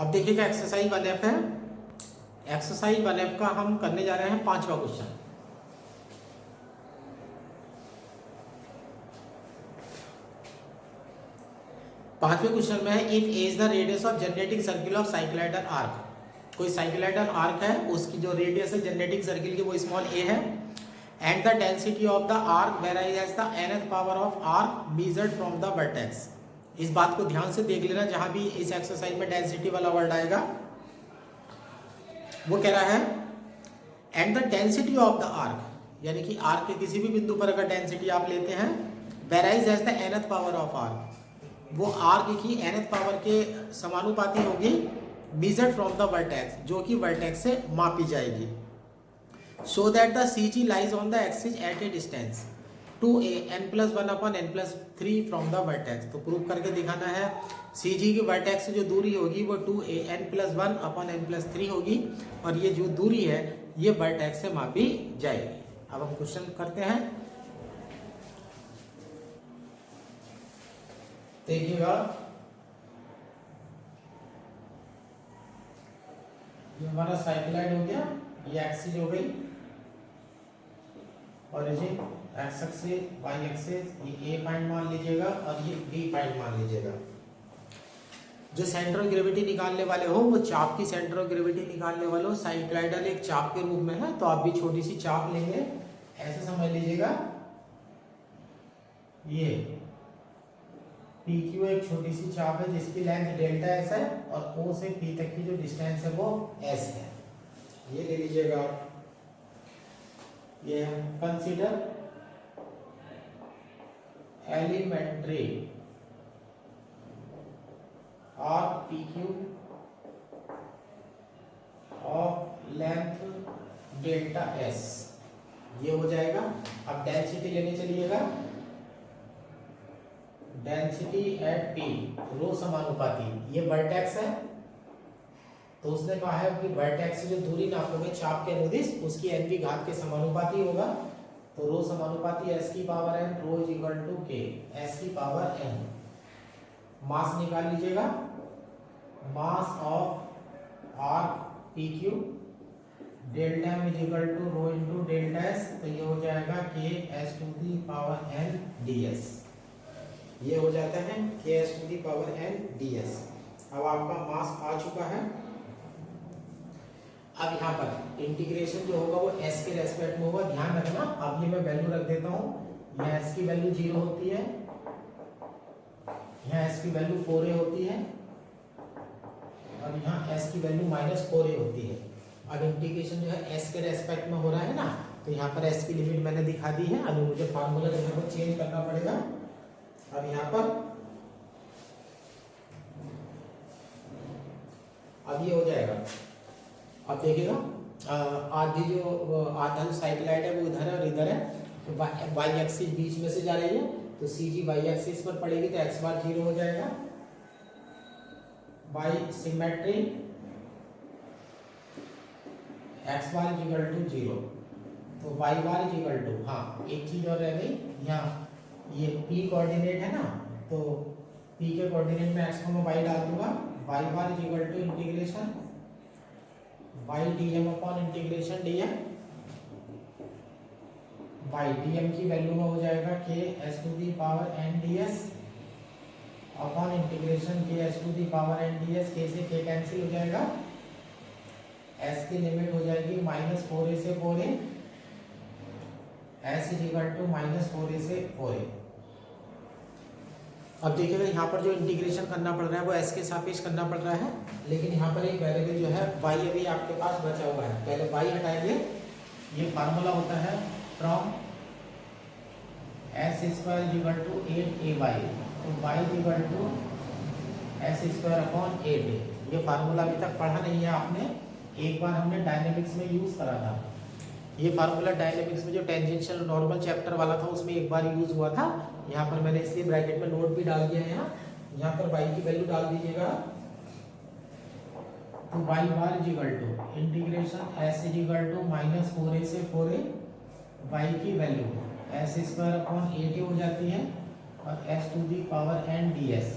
अब देखिएगा exercise 1F है। एक्सरसाइज 1F का हम करने जा रहे हैं 5वां क्वेश्चन। पांचवें क्वेश्चन में है if A is the radius of generating circle of cycloidal arc. कोई साइक्लोइडल आर्क है, उसकी जो रेडियस है जनरेटिंग सर्किल की वो स्मॉल ए है, and the density of the arc varies as the nth power of arc measured from the vertex. इस बात को ध्यान से देख लेना, जहां भी इस एक्सरसाइज में डेंसिटी वाला वर्ड आएगा वो कह रहा है and the density of the arc, यानी कि आर्क के किसी भी बिंदु पर अगर डेंसिटी आप लेते हैं varies as the nth power of arc, वो आर्क की nth पावर के समानुपाती होगी मेजर्ड फ्रॉम द वर्टेक्स, जो कि वर्टेक्स से मापी जाएगी। So that the CG lies on the axis at A distance 2a n+1 upon n+3 from the vertex. तो प्रूव करके दिखाना है CG की वर्टेक्स से जो दूरी होगी वो 2a n+1 अपॉन n+3 होगी, और ये जो दूरी है ये वर्टेक्स से मापी जाएगी। अब हम क्वेश्चन करते हैं, देखिएगा ये हमारा साइक्लोइड हो गया, ये एक्सिस हो गई, origin X axis Y axis, ये ए पॉइंट मान लीजिएगा और ये बी पॉइंट मान लीजिएगा। जो सेंटर ऑफ ग्रेविटी निकालने वाले हो वो चाप की सेंटर ऑफ ग्रेविटी निकालने वाले हो। साइक्लोइडल एक चाप के रूप में है, तो आप भी छोटी सी चाप लेंगे, ऐसे समझ लीजिएगा ये PQ एक छोटी सी चाप है जिसकी लेंथ डेल्टा एस है, और O से P तक की जो डिस्टेंस है वो S है, ये ले लीजिएगा। ये consider elementary of PQ of length delta S, ये हो जाएगा। अब डेंसिटी लेने चलिएगा, डेंसिटी एट P रो समानुपाती, ये वर्टेक्स है, तो उसने कहा है कि वर्टेक्स से जो दूरी नापोगे चाप के अनुदिश उसकी nवीं घात के समानुपाती होगा। तो रो समानुपाती s की power n, rho is equal to k s की पावर n। मास निकाल लीजिएगा, mass of arc PQ delta m is equal to rho into delta s, तो ये हो जाएगा k s to the power n ds, ये हो जाता है k s to the power n ds। अब आपका मास आ चुका है। अब यहाँ पर इंटीग्रेशन जो होगा वो s के रेस्पेक्ट में होगा, ध्यान रखना। अब ये मैं वैल्यू रख देता हूँ, यहाँ s की वैल्यू 0 होती है, यहाँ s की वैल्यू 4a होती है, और यहाँ s की वैल्यू -4a होती है। अब इंटीग्रेशन जो है s के रेस्पेक्ट में हो रहा है ना, तो यहाँ पर s की लिमिट मैंने दिखा दी है। अभी मुझे फार्मूला जो है वो चेंज करना पड़ेगा। अब यहाँ पर अब ये हो जाएगा। अब देखिएगा आधी जो आधा जो साइक्लोइड है वो इधर है और इधर है, तो वाई एक्सिस बीच में से जा रही है, तो CG वाई एक्सिस पर पड़ेगी तो x बार 0 हो जाएगा। By symmetry x bar is equal to 0, तो y bar is equal to, हाँ एक चीज और रह गई, यहाँ ये p कोऑर्डिनेट है ना, तो p के कोऑर्डिनेट में x को मैं y डाल दूंगा, y bar is equal to integration y dm upon integration dm, y dm की वैल्यू में हो जाएगा k s to the power n ds upon integration k s to the power n ds। k से k cancel हो जाएगा, s की limit हो जाएगी -4a से 4a, s is equal to -4a से 4a। अब देखिएगा यहाँ पर जो इंटीग्रेशन करना पड़ रहा है वो s के सापेक्ष करना पड़ रहा है, लेकिन यहाँ पर एक वेरिएबल जो है y अभी आपके पास बचा हुआ है। पहले y हटाएंगे, ये फार्मूला होता है from s square equal to 8ay, तो y equal to s square upon 8a। ये फार्मूला अभी तक पढ़ा नहीं है आपने, एक बार हमने डायनेमिक्स में यूज करा था। ये फार्मूला डायनेमिक्स में जो टेंजेंशियल नॉर्मल चैप्टर वाला था उसमें एक बार यूज हुआ था। यहाँ पर मैंने इसलिए ब्रैकेट में नोट भी डाल दिया है। यहाँ पर y की वैल्यू डाल दीजिएगा, तो y bar is equal to integration s is equal to -4a से 4a, y की value s square upon 8a हो जाती है, और s to the power n ds,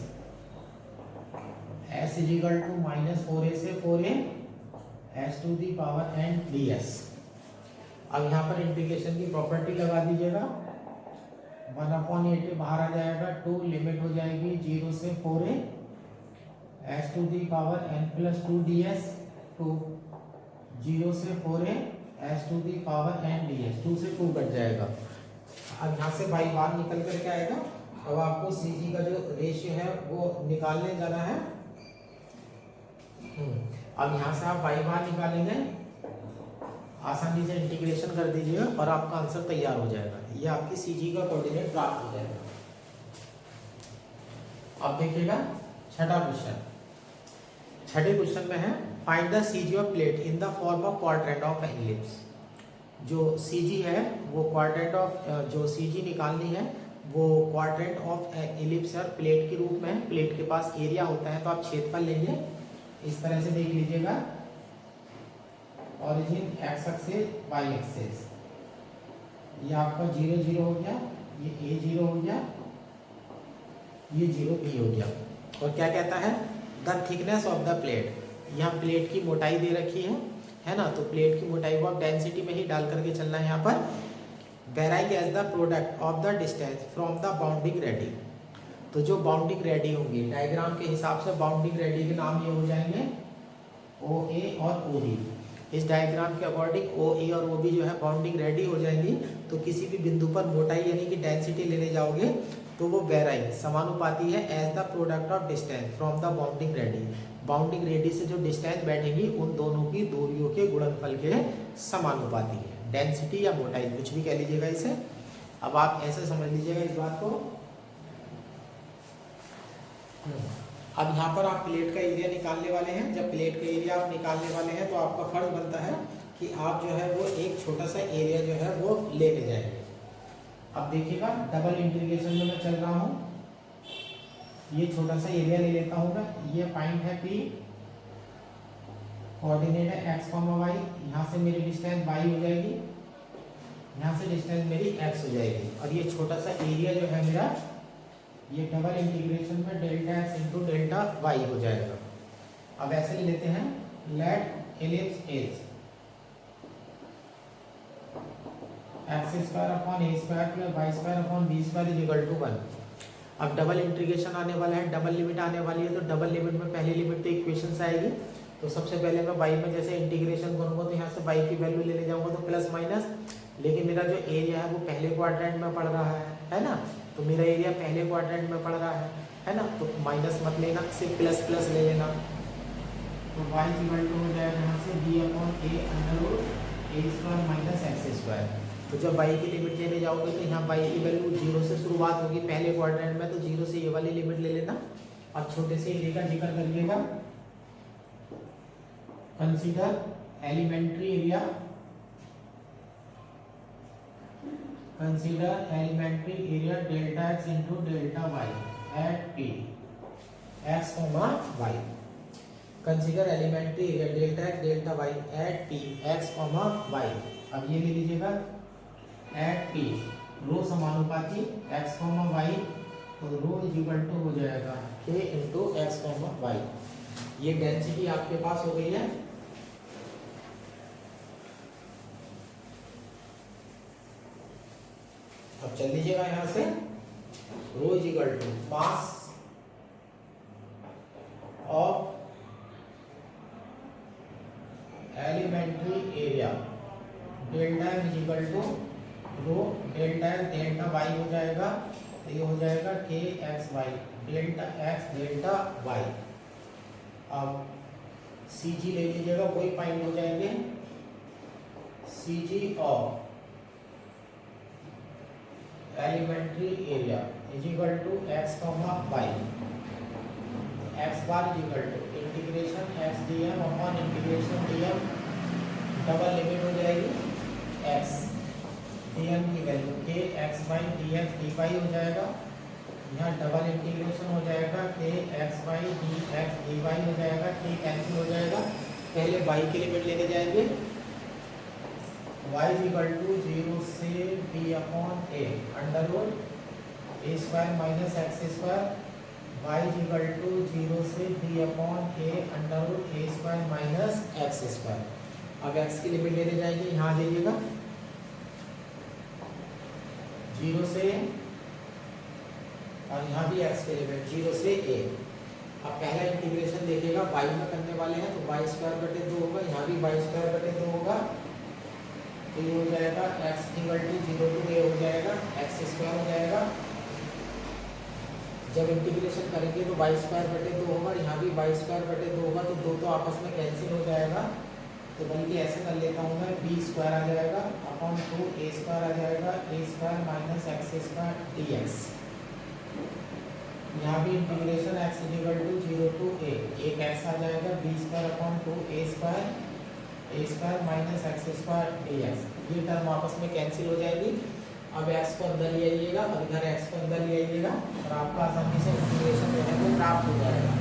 S is equal to minus 4a से 4a S to the power N D S. अब यहाँ पर इंटीग्रेशन की प्रॉपर्टी लगा दीजिएगा, 1/8 बाहर आ जाएगा, 2 लिमिट हो जाएगी 0 से 4a S to the power N plus 2 D S, to 0 से 4a S to the power N D S, 2 से 2 कट जाएगा। अब यहाँ से बाई बार निकल करके आएगा। अब आपको सी जी का जो रेशियो है वो निकालने जाना है। अब यहाँ से आप बाई बार निकालेंगे, आसानी से इंटीग्रेशन कर दीजिएगा और आपका आंसर तैयार हो जाएगा। ये आपकी सी जी का कोऑर्डिनेट प्राप्त हो जाएगा। अब देखिएगा छठा क्वेश्चन। छठे क्वेश्चन में है find the CG of plate in the form of quadrant of N ellipse. जो सीजी है वो क्वाड्रेंट ऑफ, जो सीजी निकालनी है वो क्वाड्रेंट ऑफ इलिप्स और प्लेट के रूप में है। प्लेट के पास एरिया होता है तो आप क्षेत्रफल लेंगे, इस तरह से देख लीजिएगा, origin X axis Y axis, ये आपका 0 0 हो गया, ये ए 0 हो गया, ये 0 बी हो गया। और क्या कहता है, the thickness of the plate, यहाँ प्लेट की मोटाई दे रखी है ना, तो प्लेट की मोटाई को आप डेंसिटी में ही डाल करके चलना है। यहाँ पर varying as the product of the distance from the bounding radii, तो जो बाउंडिंग रेडी होंगी डायग्राम के हिसाब से बाउंडिंग रेडी के नाम ये हो जाएंगे ओ ए और ओ बी। इस डायग्राम के अकॉर्डिंग ओ ए और ओ बी जो है बाउंडिंग रेडी हो जाएंगी। तो किसी भी बिंदु पर मोटाई यानी कि डेंसिटी लेने जाओगे तो वो वेराइंग समानुपाती है as the product of distance from the bounding radii. Bounding radii से जो डिस्टेंस बैठेगी उन दोनों की दूरियों के गुणनफल के समानुपाती है। डेंसिटी या मोटाई कुछ भी कह लीजिएगा इसे। अब आप ऐसे समझ लीजिएगा इस बात को। अब यहाँ पर आप प्लेट का एरिया निकालने वाले हैं। जब प्लेट का एरिया आप निकालने वाले हैं तो आपका फर्ज बनता है कि आप जो है वो एक छोटा सा एरिया जो है वो लेके जाएंगे। अब देखिएगा डबल इंटीग्रेशन में मैं चल रहा हूँ, ये छोटा सा एरिया ले लेता हूँ मैं। ये पॉइंट है P, कोऑर्डिनेट है x, y, यहाँ से मेरी डिस्टेंस y हो जाएगी, यहाँ से डिस्टेंस मेरी x हो जाएगी। और ये छोटा सा एरिया जो है मेरा, ये डबल इंटीग्रेशन में delta x into delta y हो जाएगा। अब ऐसे ले लेते हैं, let ellipse is X square upon A square plus Y square upon B square is equal to 1। अब डबल इंटीग्रेशन आने वाला है, डबल लिमिट आने वाली है, तो डबल लिमिट में पहली लिमिट तो इक्वेशन से आएगी। तो सबसे पहले मैं y में जैसे इंटीग्रेशन करूंगा तो यहाँ से y की वैल्यू लेने जाऊंगा तो प्लस माइनस, लेकिन मेरा जो एरिया है वो पहले क्वाड्रेंट में पड़ रहा है ना, तो मेरा एरिया पहले क्वाड्रेंट में पड़ रहा है ना, तो माइनस मत लेना, सिर्फ प्लस प्लस ले लेना। तो y इक्वल टू हो जाएगा यहाँ से b upon a under root a square minus X square. तो जब y की लिमिट लेने जाओगे तो यहाँ y की वैल्यू 0 से शुरुआत होगी पहले क्वाड्रेंट में, तो 0 से ये वाली लिमिट ले लेना। और छोटे से एरिया का जिक्र करिएगा, consider elementary area, consider elementary area delta x into delta y at p x, y। Consider elementary area delta x delta y at p x, y। अब ये ले लीजिएगा एट p, रो समानुपाती x, y, तो rho is equal to हो जाएगा k into x, y। ये density आपके पास हो गई है। अब चल लीजिएगा यहाँ से, rho is equal to mass of elementary area delta is equal to rho delta delta y हो जाएगा, तो ये हो जाएगा k x y delta x delta y। अब सी जी ले लीजिएगा, वही पॉइंट हो जाएंगे, C G of elementary area is equal to x, y। X bar is equal to integration x dm upon integration dm, double limit हो जाएगी x dm की value k x y dx dy हो जाएगा। यहाँ double integration हो जाएगा k x y dx dy हो जाएगा, k कैंसिल हो जाएगा। पहले y की लिमिट लेने जाएंगे, y इज इक्वल टू 0 से b upon a under root a square minus X square y equal to 0 से b upon a under root a square minus X square. अब x की लिमिट लेने जाएंगे, यहाँ आ जाइएगा 0 से, और यहाँ भी x की लिमिट 0 से a। अब पहला इंटीग्रेशन देखिएगा y में करने वाले हैं तो y स्क्वायर बटे 2 होगा, यहाँ भी y स्क्वायर बटे 2 होगा, तो ये हो जाएगा x equal to 0 to a हो जाएगा, x स्क्वायर हो जाएगा। जब इंटीग्रेशन करेंगे तो y स्क्वायर बटे 2 होगा, यहाँ भी y स्क्वायर बटे 2 होगा, तो दो तो आपस में कैंसिल हो जाएगा, तो बल्कि ऐसे कर लेता हूँ मैं, b स्क्वायर आ जाएगा अपॉन 2 a स्क्वायर आ जाएगा, a square minus X square dx। यहाँ भी integration x equal to 0 to a, एक x आ जाएगा, b square upon 2 a square minus X square dx। ये टर्म आपस में कैंसिल हो जाएगी। अब x को अंदर ले आइएगा, अब इधर x को अंदर ले आइएगा और आपका आसानी से इंटीग्रेशन जो है वो प्राप्त हो जाएगा।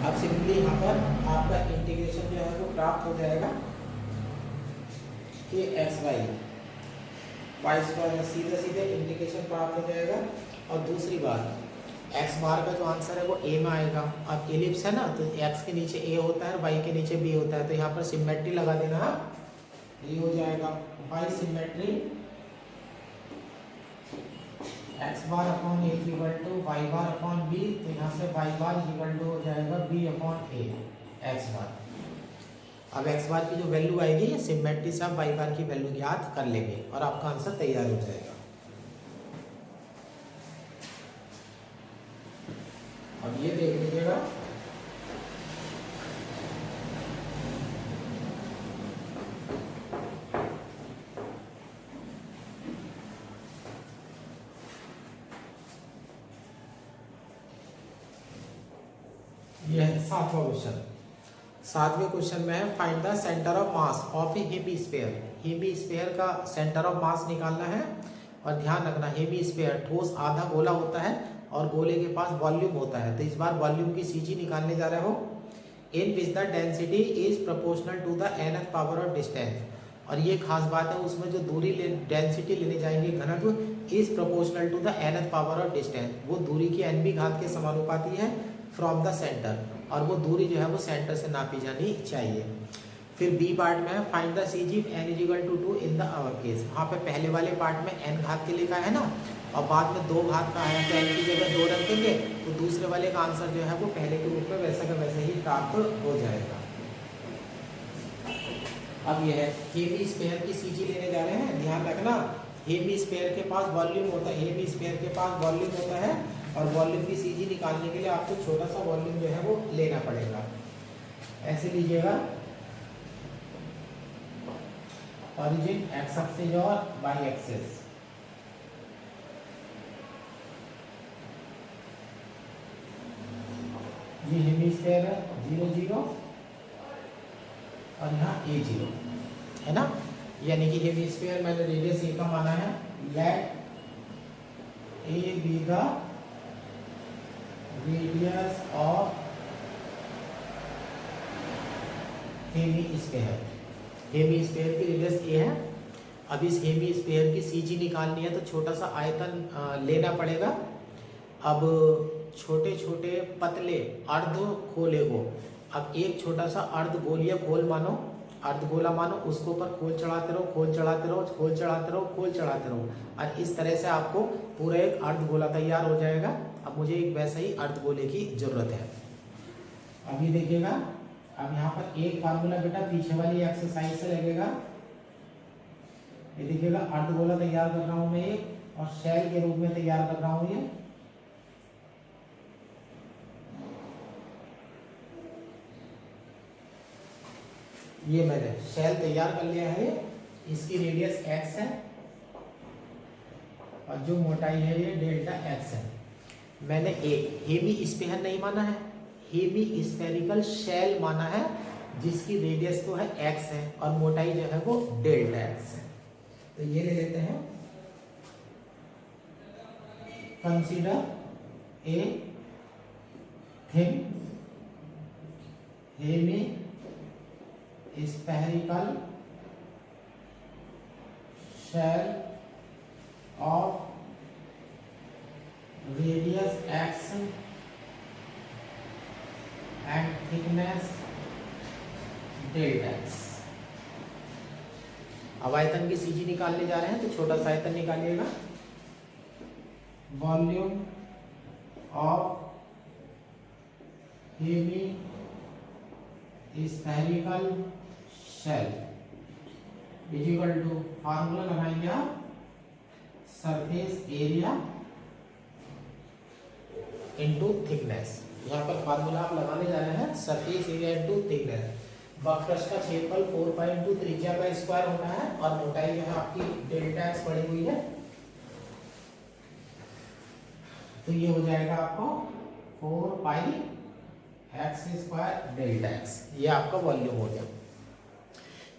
अब सिंपली यहाँ पर आपका इंटीग्रेशन जो है वो प्राप्त हो जाएगा कि एक्स वाई स्क्वायर, सीधे सीधे इंटीग्रेशन प्राप्त हो जाएगा। और दूसरी बात एक्स बार का जो आंसर है वो ए में आएगा। अब एलिप्स है ना, तो एक्स के नीचे ए होता है, वाई के नीचे बी होता है, तो यहाँ पर सिमेट्री लगा देना, ये हो जाएगा by symmetry X bar upon A equal to Y bar upon B, तो यहाँ से वाई बार इक्वल टू हो जाएगा B upon A X bar. अब एक्स बार की जो वैल्यू आएगी सिमेट्री से आप वाई बार की वैल्यू ज्ञात कर लेंगे और आपका आंसर तैयार हो जाएगा। अब ये देख लीजिएगा, ये है सातवां क्वेश्चन। सातवें क्वेश्चन में है find the centre of mass of A hemisphere. Hemisphere का सेंटर ऑफ मास निकालना है। और ध्यान रखना, हेमिस्फीयर ठोस आधा गोला होता है और गोले के पास वॉल्यूम होता है, तो इस बार वॉल्यूम की सीजी निकालने जा रहे हो। In which the density is proportional to the nth power of distance. और ये खास बात है, उसमें जो दूरी डेंसिटी लेने जाएंगे घनत्व is proportional to the nth power of distance, वो दूरी की nवीं घात के समानुपाती है फ्रॉम द सेंटर, और वो दूरी जो है वो सेंटर से नापी जानी चाहिए। फिर बी पार्ट में find the CG n is equal to 2 in the our case. वहाँ पे पहले वाले पार्ट में n घात के लिखा है ना, और बाद में 2 घात का आया, तो n की जगह 2 रखेंगे तो दूसरे वाले का आंसर जो है वो पहले के रूप में वैसा का वैसे ही प्राप्त हो जाएगा। अब यह है हेमिस्फीयर की सीजी लेने जा रहे हैं, ध्यान रखना हेमिस्फीयर के पास वॉल्यूम होता है, हेमिस्फीयर के पास वॉल्यूम होता है, और वॉल्यूम की सीजी निकालने के लिए आपको छोटा सा वॉल्यूम जो है वो लेना पड़ेगा। ऐसे लीजिएगा, ओरिजिन एक्स एक्सिस और वाई एक्सिस, ये हेमिस्फीयर है 0 0 और यहाँ a 0 है ना, यानी कि हेमिस्फीयर मैंने रेडियस ए का माना है, let A be the radius of hemisphere. Hemisphere की रेडियस ए है। अब इस हेमिस्फीयर की सीजी निकालनी है तो छोटा सा आयतन लेना पड़ेगा। अब छोटे छोटे पतले अर्ध गोले को, अब एक छोटा सा अर्ध गोलीय खोल मानो, अर्धगोला मानो, उसके ऊपर खोल चढ़ाते रहो, खोल चढ़ाते रहो, खोल चढ़ाते रहो, खोल चढ़ाते रहो, और इस तरह से आपको पूरा एक अर्धगोला तैयार हो जाएगा। अब मुझे एक वैसा ही अर्धगोले की जरूरत है। अभी देखिएगा, अब यहाँ पर एक फार्मूला बेटा पीछे वाली एक्सरसाइज से लगेगा। ये देखिएगा अर्धगोला तैयार कर रहा हूँ मैं एक, और शेल के रूप में तैयार कर रहा हूँ ये मैंने शेल तैयार कर लिया है। इसकी रेडियस x है और जो मोटाई है ये डेल्टा x है। मैंने एक हेमिस्फीयर नहीं माना है, हेमिस्फेरिकल शेल माना है, जिसकी रेडियस तो है x है और मोटाई जो है वो डेल्टा x है। तो ये ले लेते हैं, consider a thin hemispherical shell of radius X and thickness delta X. अब आयतन की सीजी निकालने जा रहे हैं तो छोटा सा आयतन निकालिएगा। Volume of hemispherical shell is equal to, formula लगाएंगे आप, सरफेस एरिया इनटू थिकनेस। यहाँ पर फार्मूला आप लगाने जा रहे हैं सरफेस एरिया इनटू थिकनेस। वक्रश का क्षेत्रफल 4 पाई इंटू त्रिज्या का स्क्वायर होता है और मोटाई जो है आपकी डेल्टा एक्स पड़ी हुई है, तो ये हो जाएगा आपको 4 pi X square delta x. ये आपका वॉल्यूम हो गया।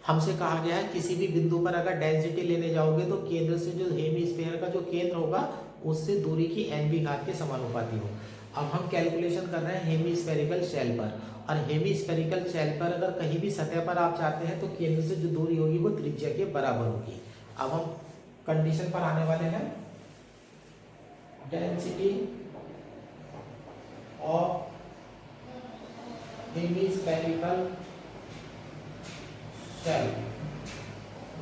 हमसे कहा गया है किसी भी बिंदु पर अगर डेंसिटी लेने जाओगे तो केंद्र से जो हेमीस्फीयर का जो केंद्र होगा उससे दूरी की n घात के समानुपाती हो। अब हम कैलकुलेशन कर रहे हैं हेमीस्फेरिकल शेल पर, और हेमीस्फेरिकल शेल पर अगर कहीं भी सतह पर आप चाहते हैं तो केंद्र से जो दूरी होगी वो त्रिज्या के बराबर होगी। अब हम कंडीशन पर आने वाले हैं। Density of hemispherical shell,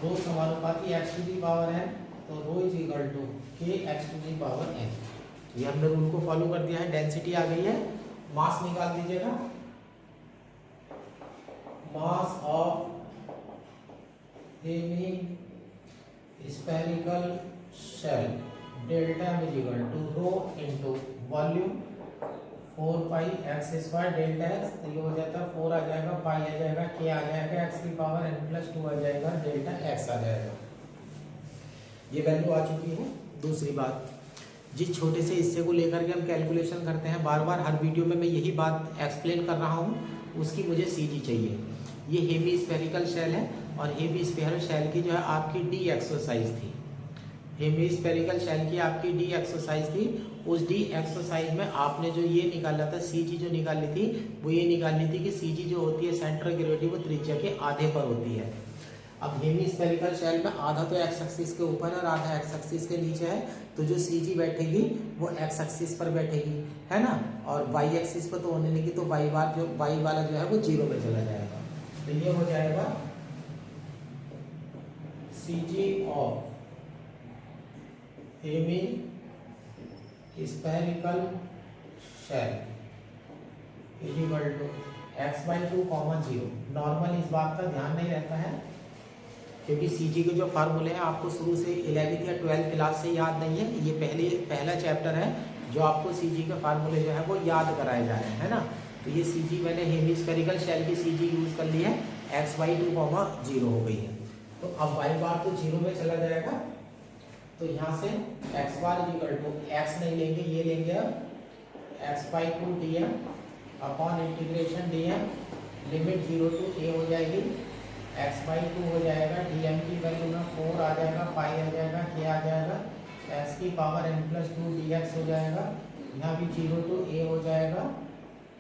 rho समानुपाती x to the power n, तो rho is equal to k x to the power n। ये हमने रूल को फॉलो कर दिया है। डेंसिटी आ गई है, मास निकाल दीजिएगा। Mass of hemispherical shell delta is equal to rho into volume 4 pi X square delta X, तो ये हो जाता है 4 आ जाएगा, पाई आ जाएगा, के आ जाएगा, एक्स की पावर n प्लस 2 आ जाएगा, डेल्टा एक्स आ जाएगा। ये वैल्यू आ चुकी है। दूसरी बात, जिस छोटे से हिस्से को लेकर के हम कैलकुलेशन करते हैं, बार बार हर वीडियो में मैं यही बात एक्सप्लेन कर रहा हूँ, उसकी मुझे सीजी चाहिए। ये हेमी स्फेरिकल शेल है और हेमी स्फेरिकल शेल की जो है आपकी डी एक्सरसाइज थी। हेमी स्फेरिकल शेल की आपकी डी एक्सरसाइज थी। उस डी एक्सरसाइज में आपने जो ये निकाला था सीजी, जो निकाली थी वो ये निकालनी थी कि सीजी जो होती है सेंटर ग्रेविटी वो त्रिज्या के आधे पर होती है। अब हेमी स्फेरिकल शेल में आधा तो एक्स एक्सिस के ऊपर है और आधा एक्स एक्सिस के नीचे है, तो जो सीजी बैठेगी वो एक्स एक्सिस पर बैठेगी, है ना, और वाई एक्सिस पर तो होने लगी, तो वाई वाला जो है वो 0 में चला जाएगा। तो ये हो जाएगा CG of hemispherical shell is equal to x/2, 0। Normal इस बात का ध्यान नहीं रहता है क्योंकि सीजी के जो फार्मूले हैं आपको शुरू से 11th या 12th क्लास से याद नहीं है। ये पहला चैप्टर है जो आपको सीजी के फार्मूले जो है वो याद कराए जा रहे हैं, है ना। तो ये सीजी मैंने हेमी स्फेरिकल शेल की सीजी यूज कर ली है, x/2, 0 हो गई है। तो अब y बार तो 0 में चला जाएगा, तो यहाँ से x bar is equal to, x नहीं लेंगे, ये लेंगे अब x/2 dm upon integration dm, limit 0 to a हो जाएगी, x/2 हो जाएगा, dm की वैल्यू में 4 आ जाएगा, पाई आ जाएगा, k आ जाएगा, x की पावर n प्लस 2 dx हो जाएगा, यहाँ भी 0 to a हो जाएगा,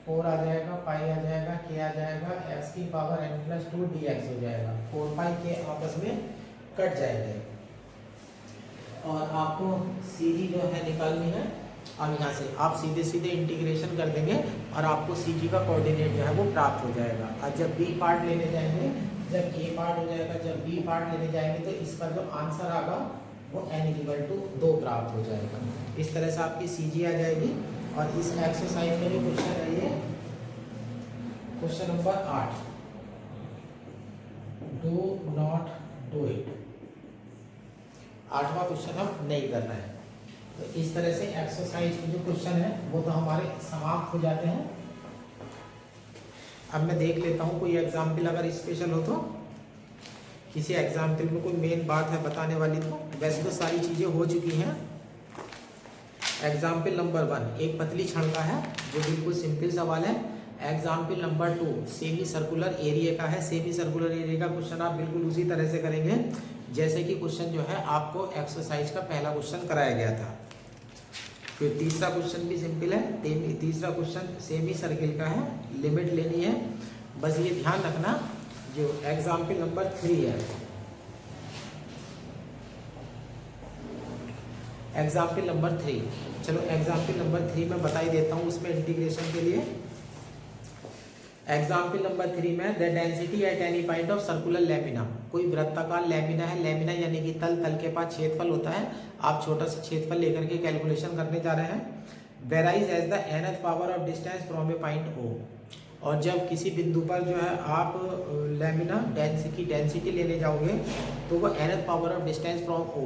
4 आ जाएगा, पाई आ जाएगा, k आ जाएगा, x की पावर n प्लस 2 dx हो जाएगा। 4 पाई के आपस में कट जाएंगे और आपको सीजी जो है निकालनी है। अब यहाँ से आप सीधे सीधे इंटीग्रेशन कर देंगे और आपको सीजी का कोऑर्डिनेट जो है वो प्राप्त हो जाएगा। और जब बी पार्ट लेने जाएंगे, जब ए पार्ट हो जाएगा, जब बी पार्ट लेने जाएंगे तो इसका जो आंसर आएगा वो n = 2 प्राप्त हो जाएगा। इस तरह से आपकी सीजी आ जाएगी। और इस एक्सरसाइज में जो क्वेश्चन है ये question number 8, do not do it, 8वां क्वेश्चन हम नहीं कर रहे हैं। तो इस तरह से एक्सरसाइज के जो क्वेश्चन है वो तो हमारे समाप्त हो जाते हैं। अब मैं देख लेता हूँ कोई एग्जाम्पल अगर स्पेशल हो, तो किसी एग्जाम्पल में कोई मेन बात है बताने वाली, तो वैसे तो सारी चीज़ें हो चुकी हैं। एग्जाम्पल नंबर 1 एक पतली छड़ का है जो बिल्कुल सिंपल सवाल है। Example number 2 semi circular area का है। सेमी सर्कुलर एरिया का क्वेश्चन आप बिल्कुल उसी तरह से करेंगे जैसे कि क्वेश्चन जो है आपको एक्सरसाइज का पहला क्वेश्चन कराया गया था। फिर तीसरा क्वेश्चन भी सिंपल है। तीसरा क्वेश्चन सेमी सर्किल का है, लिमिट लेनी है। बस ये ध्यान रखना जो एग्जाम्पल नंबर 3 है, एग्जाम्पल नंबर 3, चलो एग्जाम्पल नंबर 3 में बता ही देता हूँ उसमें इंटीग्रेशन के लिए। एग्जाम्पल नंबर 3 में the density at any point of circular lamina, कोई वृत्ताकार लैमिना है, लैमिना यानी कि तल, तल के पास छेदफल होता है, आप छोटा सा छेदफल लेकर के कैलकुलेशन करने जा रहे हैं। Varies as the nth power of distance from a point O, और जब किसी बिंदु पर जो है आप लैमिना डेंसिटी लेने जाओगे तो वो nth power of distance from O,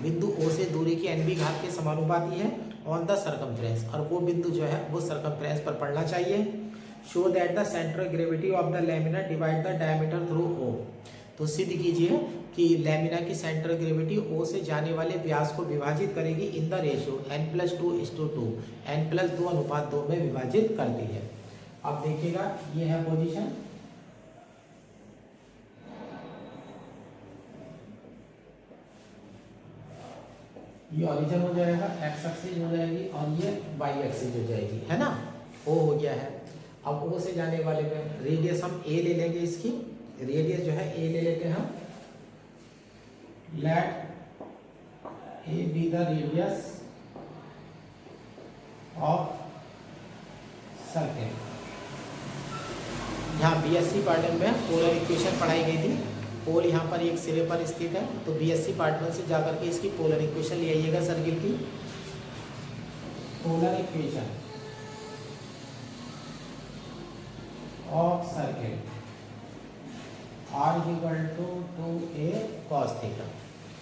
बिंदु O से दूरी की nवीं घात के समानुपाती है ऑन द सर्कमफ्रेंस, और वो बिंदु जो है वो सर्कमफ्रेंस पर पड़ना चाहिए। Show that the centre of gravity of the lamina divide the diameter through O, तो सिद्ध कीजिए कि लैमिना की सेंटर ग्रेविटी O से जाने वाले व्यास को विभाजित करेगी in the ratio n+2:2, n+2:2 में विभाजित करती है। अब देखिएगा ये है पोजीशन, ये ओरिजिन हो जाएगा, एक्स एक्सिस हो जाएगी और ये वाई एक्सिस हो जाएगी, है ना। O हो गया है। अब O से जाने वाले में रेडियस हम A ले लेंगे, इसकी रेडियस जो है A ले लेते हैं हम। Let A be the radius of circle. यहाँ बीएससी पार्टन में पोलर इक्वेशन पढ़ाई गई थी, पोल यहाँ पर एक सिरे पर स्थित है, तो बीएससी पार्टनर से जाकर के इसकी पोलर इक्वेशन ले आइएगा सर्किल की। Polar equation of circle R=2a cos theta,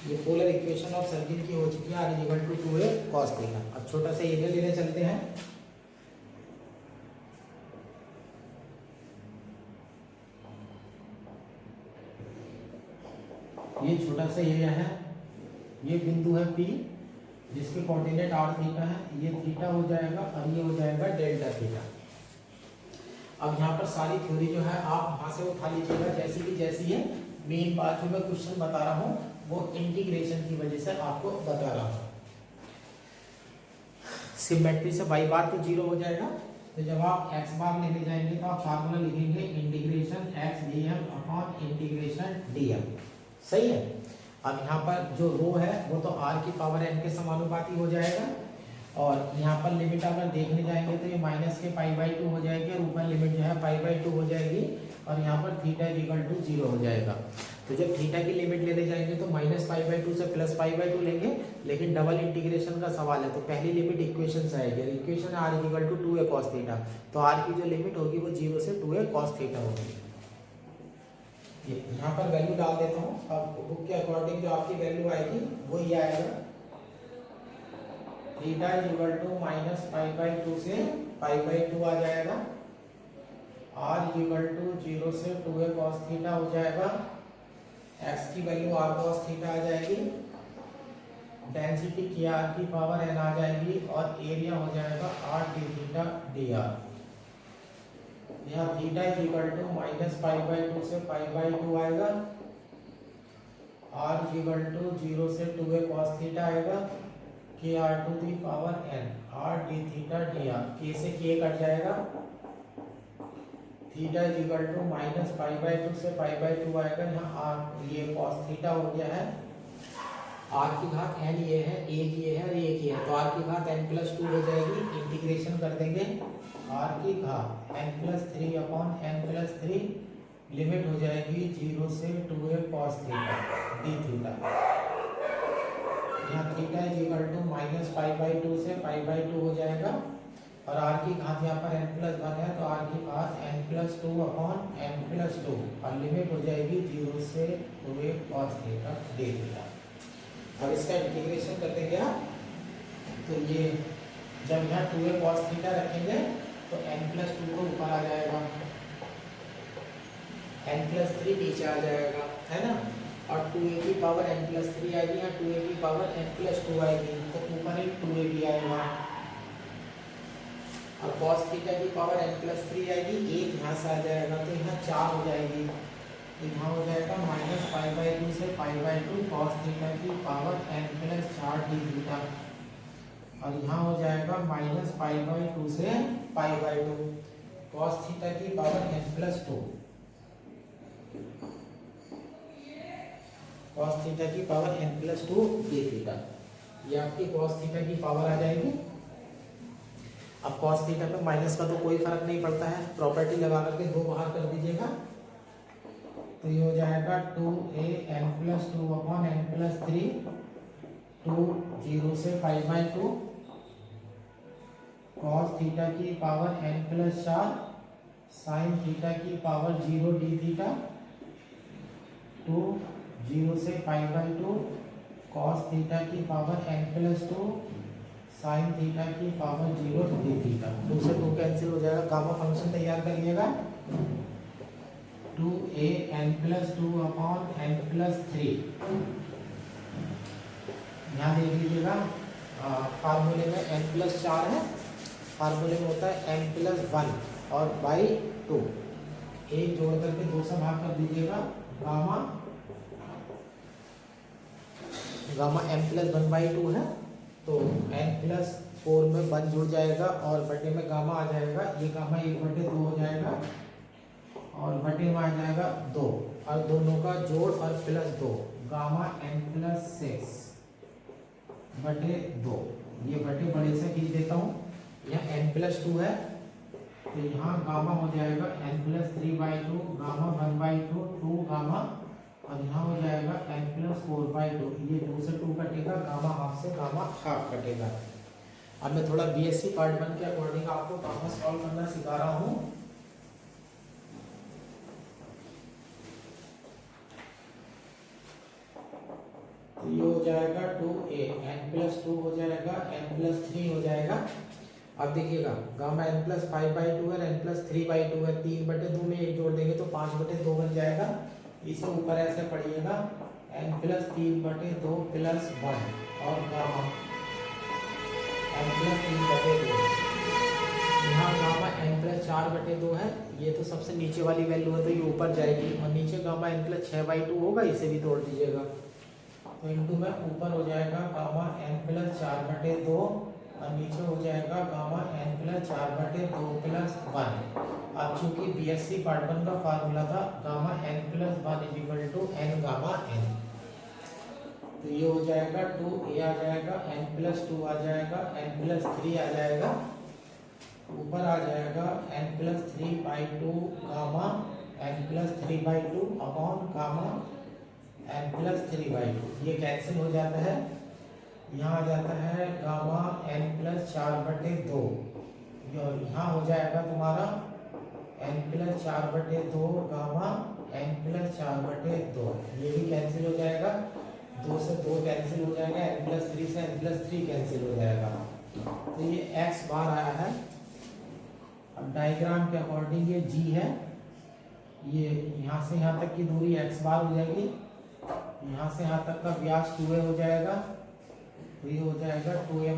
ये पोलर इक्वेशन ऑफ सर्किल की हो चुकी है, R=2a cos थीटा। अब छोटा सा एरिया लेने चलते हैं। ये छोटा सा एरिया है, ये बिंदु है P जिसके कोऑर्डिनेट r थीटा है, ये थीटा हो जाएगा और ये हो जाएगा डेल्टा थीटा। अब यहाँ पर सारी थ्योरी जो है आप वहां से उठा लीजिएगा जैसी की जैसी है। मेन बात जो मैं क्वेश्चन बता रहा हूँ वो इंटीग्रेशन की वजह से आपको बता रहा हूँ। सिमेट्री से y बार तो 0 हो जाएगा, तो जब आप x बार लेने जाएंगे तो आप फार्मूला लिखेंगे integration x dm upon integration dm, सही है। अब यहाँ पर जो रो है वो तो r की पावर n के समानुपाती हो जाएगा, और यहाँ पर लिमिट अगर देखने जाएंगे तो ये माइनस के π/2 हो जाएगी और ऊपर लिमिट जो है π/2 हो जाएगी, और यहाँ पर θ=0 हो जाएगा। तो जब थीटा की लिमिट लेने जाएंगे तो -π/2 से +π/2 लेंगे, लेकिन डबल इंटीग्रेशन का सवाल है तो पहली लिमिट इक्वेशन से आएगी। इक्वेशन r=2a cos थीटा, तो r की जो लिमिट होगी वो 0 से 2a cos थीटा होगी। यहाँ पर वैल्यू डाल देता हूँ, अब बुक के अकॉर्डिंग जो आपकी वैल्यू आएगी वो ये आएगा, θ=−π/2 से π/2 आ जाएगा, r=0 से 2a cos थीटा हो जाएगा, x की वैल्यू r cos थीटा आ जाएगी, डेंसिटी की r की पावर n आ जाएगी, और एरिया हो जाएगा r d थीटा dr। यहाँ θ=−π/2 से π/2 आएगा, r=0 से 2a cos थीटा आएगा, kr⁴n r d theta dr, k से k कट जाएगा, θ=−π/2 से π/2 आएगा, यहाँ r ये cos थीटा हो गया है, r की घात n ये है, एक ये है और एक ये है, तो r की घात n+2 हो जाएगी। इंटीग्रेशन कर देंगे, r की घात n+3 अपॉन n+3, लिमिट हो जाएगी 0 से 2a cos theta d theta. यहाँ θ=−π/2 से π/2 हो जाएगा, और r की घात यहाँ पर n+1 है, तो r की घात n+2 अपॉन n+2, और लिमिट हो जाएगी 0 से 2a cos theta d theta. अब इसका इंटीग्रेशन कर देंगे आप, तो ये जब यहाँ 2a cos थीटा रखेंगे तो n+2 को ऊपर आ जाएगा, n+3 नीचे आ जाएगा, है ना, और 2a की पावर n+3 आएगी, यहाँ 2a की पावर n+2 आएगी, तो ऊपर एक 2a भी आएगा, और cos थीटा की पावर n+3 आएगी, एक यहाँ से आ जाएगा, तो यहाँ 4 हो जाएगी, तो यहाँ हो जाएगा -π/2 से π/2 cos थीटा की पावर n+4 d थीटा, और यहाँ हो जाएगा -π/2 से π/2 cos थीटा की पावर n+2 cos थीटा की पावर n+2 d थीटा। ये आपकी कॉस थीटा की पावर आ जाएगी। अब कॉस थीटा पे माइनस का तो कोई फर्क नहीं पड़ता है, प्रॉपर्टी लगा करके 2 बाहर कर दीजिएगा, तो ये हो जाएगा 2an+2/n+3 2 0 से π/2 कॉस थीटा की पावर n+4 साइन थीटा की पावर 0 d थीटा 2 0 से π/2 कॉस थीटा की पावर n+2 साइन थीटा की पावर 0 d थीटा। 2 से 2 कैंसिल हो जाएगा। गामा फंक्शन तैयार करिएगा 2an+2/n+3। यहाँ देख लीजिएगा फार्मूले में n+4 है, फार्मूले में होता है n+1 और बाई 2, एक जोड़ करके 2 से भाग कर दीजिएगा। गामा m+1/2 है, तो n+4 में 1 जुड़ जाएगा और बटे में गामा आ जाएगा, ये गामा 1/2 हो जाएगा और बटे में आ जाएगा 2 और दोनों का जोड़ और +2 गामा n+6/2। ये बटे बड़े से खींच देता हूँ, यहाँ n+2 है तो यहाँ गामा हो जाएगा n+3/2 गामा 1/2 2 गामा और यहाँ हो जाएगा n+4/2। ये 2 से 2 कटेगा, गामा हाफ से गामा हाफ कटेगा। अब मैं थोड़ा बीएससी पार्ट 1 के अकॉर्डिंग आपको गामा सॉल्व करना सिखा रहा हूँ। तो ये हो जाएगा 2an+2 हो जाएगा n+3 हो जाएगा। अब देखिएगा गामा n+5/2 है, n+3/2 है, 3/2 में 1 जोड़ देंगे तो 5/2 बन जाएगा। इसे ऊपर ऐसे पढ़िएगा n+3/2 +1 और गामा n+3/2। यहाँ गामा n+4/2 है, ये तो सबसे नीचे वाली वैल्यू है तो ये ऊपर जाएगी और नीचे गामा n+6/2 होगा, इसे भी तोड़ दीजिएगा तो इनटू में ऊपर हो जाएगा गामा n+4/2 और नीचे हो जाएगा गामा n+4/2 +1। अब चूंकि बीएससी पार्ट 1 का फार्मूला था gamma n+1 = n gamma n, तो ये हो जाएगा 2a आ जाएगा, n+2 आ जाएगा, n+3 आ जाएगा, ऊपर आ जाएगा n+3/2 gamma n+3/2 upon gamma n+3/2। ये कैंसिल हो जाता है, यहाँ आ जाता है गामा n+4/2 और यहाँ हो जाएगा तुम्हारा n+4/2 गामा n+4/2। ये भी कैंसिल हो जाएगा, 2 से 2 कैंसिल हो जाएगा, n+3 से n+3 कैंसिल हो जाएगा। तो ये x बार आया है। अब डायग्राम के अकॉर्डिंग ये g है, ये यहाँ से यहाँ तक की दूरी x बार हो जाएगी, यहाँ से यहाँ तक का व्यास 2a हो जाएगा, तो ये हो जाएगा 2a -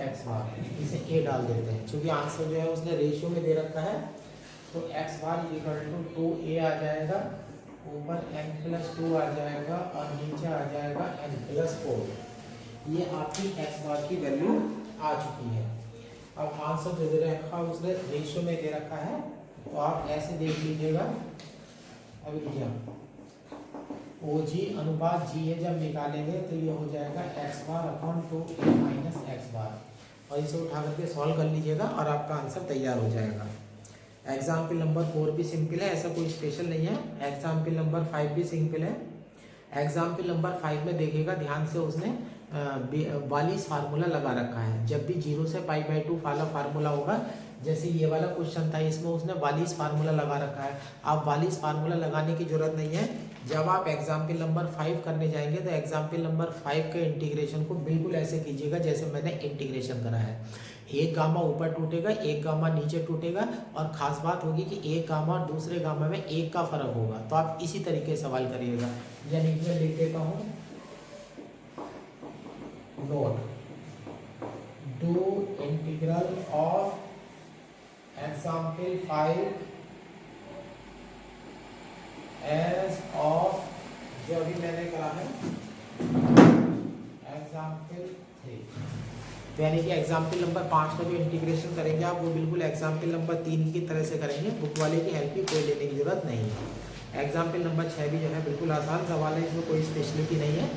x बार। इसे a डाल देते हैं क्योंकि आंसर जो है उसने रेशियो में दे रखा है, तो x बार = 2a आ जाएगा, ऊपर n+2 आ जाएगा और नीचे आ जाएगा n+4। ये आपकी x बार की वैल्यू आ चुकी है। अब आंसर जो दे रखा है उसने रेशियो में दे रखा है, तो आप ऐसे देख लीजिएगा। अभी लीजिए OG अनुपात GA जब निकालेंगे तो ये हो जाएगा x bar upon 2a - x बार, और इसे उठा करके सॉल्व कर लीजिएगा और आपका आंसर तैयार हो जाएगा। एग्जाम्पल नंबर 4 भी सिंपल है, ऐसा कोई स्पेशल नहीं है। एग्जाम्पल नंबर 5 भी सिंपल है। एग्जाम्पल नंबर 5 में देखिएगा ध्यान से, उसने 42 फार्मूला लगा रखा है। जब भी 0 से π/2 वाला फार्मूला होगा, जैसे ये वाला क्वेश्चन था, इसमें उसने 42 फार्मूला लगा रखा है। आप 42 फार्मूला लगाने की जरूरत नहीं है। जब आप एग्जाम्पल नंबर 5 करने जाएंगे तो एग्जाम्पल नंबर 5 के इंटीग्रेशन को बिल्कुल ऐसे कीजिएगा जैसे मैंने इंटीग्रेशन करा है। एक गामा ऊपर टूटेगा, एक गामा नीचे टूटेगा, और खास बात होगी कि एक गामा और दूसरे गामा में 1 का फर्क होगा। तो आप इसी तरीके से सवाल करिएगा। यानी मैं लिख देता हूँ, note do integral of example 5 as of, जो अभी मैंने करा है, एग्जाम्पल 3। तो यानी कि एग्जाम्पल नंबर 5 का जो इंटीग्रेशन करेंगे आप, वो बिल्कुल एग्जाम्पल नंबर 3 की तरह से करेंगे। बुक वाले की हेल्प की कोई लेने की जरूरत नहीं है। एग्जाम्पल नंबर 6 भी जो है बिल्कुल आसान सवाल है, इसमें कोई स्पेशलिटी नहीं है।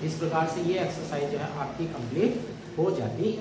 इस प्रकार से ये एक्सरसाइज जो है आपकी कंप्लीट हो जाती